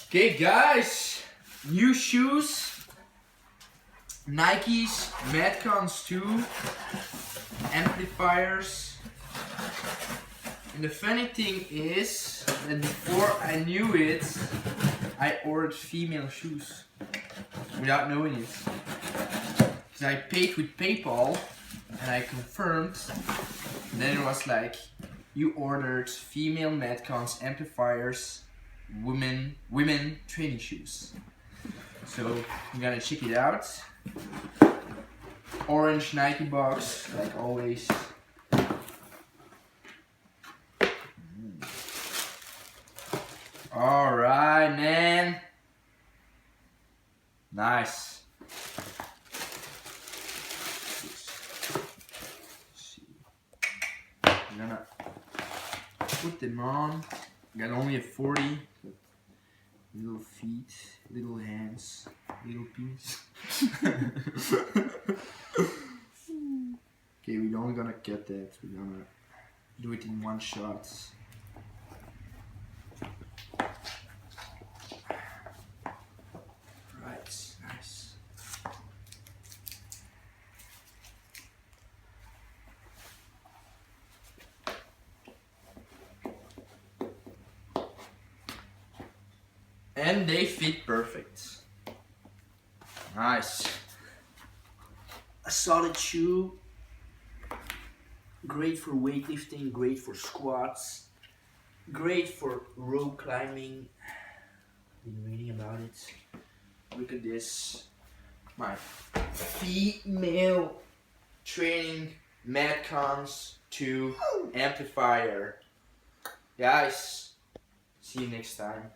Okay guys, new shoes, Nikes, Metcons 2, amplifiers. And the funny thing is that before I knew it, I ordered female shoes without knowing it. Because I paid with PayPal and I confirmed, and then it was like, you ordered female Metcons, amplifiers, women training shoes. So I'm gonna check it out. Orange Nike box, like always. Alright, man. Nice. I'm gonna put them on. Got only a 40. Little feet, little hands, little penis. Okay, we're only gonna get that. We're gonna do it in one shot. Right, nice. And they fit perfect. Nice. A solid shoe. Great for weightlifting, great for squats, great for rope climbing. Been reading about it. Look at this. My female training Metcons 2 amplifier. Guys, see you next time.